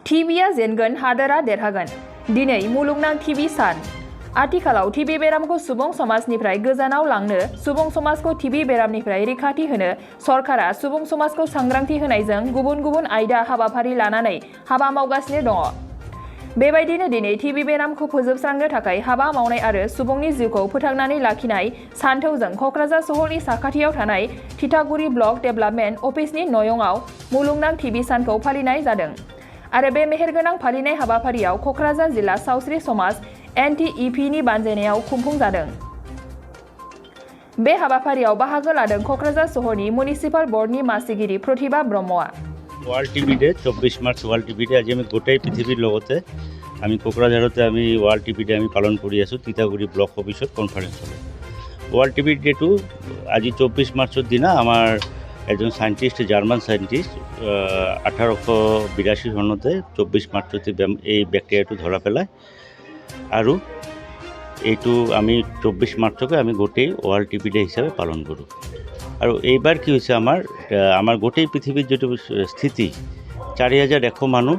Tibia जेनगोन हादोरा देरहागोन। दिनै मुलुगनां टिबि सान। आथिखालाव टिबि बेरामखौ सुबुं समाजनिफ्राय गोजानाव लांनो, सुबुं समाजखौ टिबि बेरामनिफ्राय रैखाथि होनो सरकारा सुबुं समाजखौ सांग्रांथि होनायजों गुबुन गुबुन आयदा हाबाफारि लानानै हाबा मावगासिनो दङ। बेबायदिनो दिनै टिबि बेरामखौ फोजोबस्रांनो थाखाय हाबा मावनाय आरो सुबुंनि जिउखौ फोथांनानै लाखिनाय सानथौजों क'क्राझार सहरनि साखाथियाव थानाय थिथागुरि ब्लक डेभेलपमेन्ट अफिसनि नयंआव मुलुगनां टिबि सानखौ फालिनाय जादों आरो बे मेहेरगोनां फालिनाय हाबाफारियाव क'क्राझार जिल्ला सावस्रि समाज NTEP नि बानजायनायाव खुंफुंजादों। बे हाबाफारियाव बाहागो लादों क'क्राझार सहरनि मिउनिसिपाल बर्डनि मासिगिरि प्रतिभा ब्रह्मआ। वर्ल्ड टीबी डे 24 मार्च वर्ल्ड टीबी डे आज আমি গোটেই পৃথিবীর লগতে আমি কোকৰাঝাৰতে আমি वर्ल्ड टीबी डे আমি পালন কৰি আছো তিতাগুৰি ব্লক অফিসত কনফাৰেন্স হলে। वर्ल्ड टीबी डे টু আজি 24 মাৰ্চৰ দিনা আমাৰ এজন সাইন্টিস্ট জাৰ্মান সাইন্টিস্ট 1882 সনতে 24 মাৰ্চতে এই ব্যাকটেৰিয়াটো ধৰা পেলায় আৰু এইটো আমি 24 মাৰ্চকে আমি গোটেই वर्ल्ड टीबी डे হিচাপে পালন কৰোঁ। আৰু এইবাৰ কি হৈছে আমাৰ গোটেই পৃথিৱীৰ যেটো স্থিতি 4100 মানুহ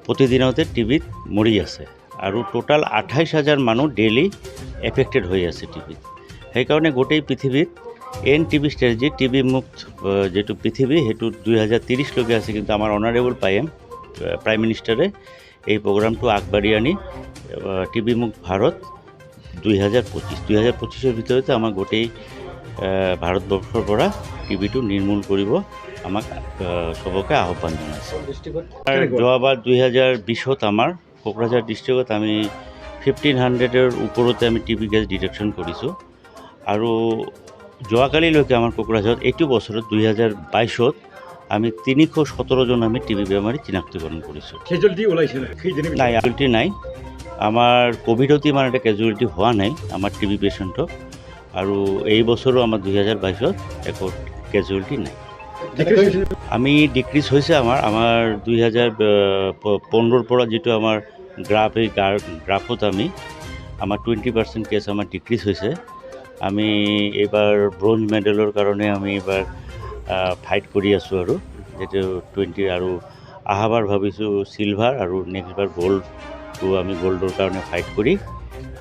প্ৰতিদিনতে টিবিত মৰি আছে আৰু টোটাল 28000 মানুহ ডেইলি এফেক্টেড হৈ আছে টিবিত। সেইকাৰণে গোটেই পৃথিৱীত এন টিবি ষ্ট্ৰেটেজি টিবি মুক্ত যেটো পৃথিৱী হেতু 2030 লৈকে আছে, কিন্তু আমাৰ অনাৰেবল প্ৰাইম মিনিষ্টাৰে এই প্ৰগ্ৰামটো আগবাঢ়ি আনি টিবি মুক্ত ভাৰত 2025 ভিতৰতে আমাৰ গোটেই ভাৰতবৰ্ষৰ পৰা টিবিটো নিৰ্মূল কৰিব আমাক সবকে আহ্বান জনাইছে। যোৱাবাৰ 2020ত আমাৰ কোকৰাঝাৰ ডিষ্ট্ৰিক্টত আমি 1500-ৰ ওপৰতে আমি টিবি কেছ ডিটেকশ্যন কৰিছোঁ আৰু যোৱাকালিলৈকে আমাৰ কোকৰাঝাৰত এইটো বছৰত 2022ত আমি 317 জন আমি টিবি বেমাৰী চিনাক্তকৰণ কৰিছোঁ। কেজুৱেলিটি ওলাইছে নাই? কেজুৱেলিটি নাই। আমাৰ কোভিডতে মানে এটা কেজুৱেলিটি হোৱা নাই আমাৰ টিবি পেচেণ্টক আৰু এই বছৰো আমাৰ 2022ত একো কেজুৱেলিটি নাই। আমি ডিক্ৰিজ হৈছে আমাৰ 2015ৰ পৰা যেটো আমাৰ গ্ৰাফত আমি আমাৰ 20% কেছ আমাৰ ডিক্ৰিজ হৈছে। আমি এবাৰ ব্ৰঞ্জ মেডেলৰ কাৰণে আমি এবাৰ ফাইট কৰি আছোঁ আৰু যেটো 20 আৰু আহাবাৰ ভাবিছোঁ সিলভাৰ আৰু নেক্সটবাৰ গোল্ডটো আমি গোল্ডৰ কাৰণে ফাইট কৰি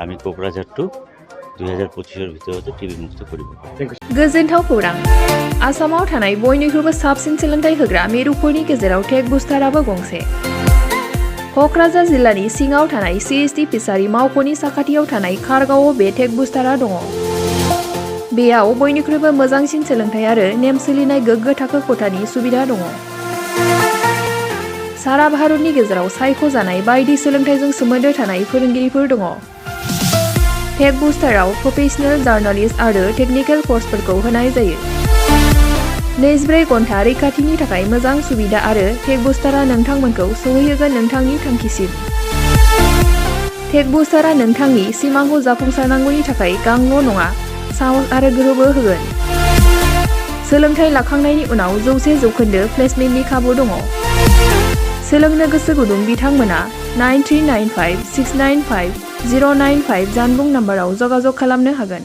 আমি কোকৰাঝাৰটো 2025 ভিতৰতে টিবি মুক্ত কৰিব পাৰিম। गोजोनथाव खौरां। आसामाव थानाय बयनिख्रुइबो साबसिन सोलोंथाइ होग्रा मिरुफोरनि गेजेराव टेक बुस्टाराबो गंसे। क'क्राझार जिल्लानि सिङाव थानाय CST फिसारि मावख'नि साखाथियाव थानाय खारगावआव बे टेक बुस्टारा दङ। बेयाव बयनिख्रुइबो मोजांसिन सोलोंथाइ आरो नेम सोलिनाय गोग्गो थाखो खथानि सुबिदा दङ। सारा भारतनि गेजेराव सायख'जानाय बायदि सोलोंथाइजों सोमोन्दो थानाय फोरोंगिरिफोर दङ। टेक बुस्टाराव प्रफेशनेल जार्नालिस्ट आरो टेकनिकेल कर्सफोरखौ होनाय जायो। 24 घन्टा रैखाथिनि थाखाय मोजां सुबिदा आरो टेक बुस्टारा नोंथांमोनखौ सौहैहोगोन नोंथांनि थांखिसिम। टेक बुस्टारा नोंथांनि सिमांखौ जाफुंसारनांगौनि थाखाय गांल' नङा, साहस आरो गोहोबो होगोन। सोलोंथाइ लाखांनायनि उनाव 100% प्लेसमेन्टनि खाबु दङ। सोलोंनो गोसो गुदुं बिथांमोना 9395695095 जानबुं नाम्बाराव जगाजग खालामनो हागोन।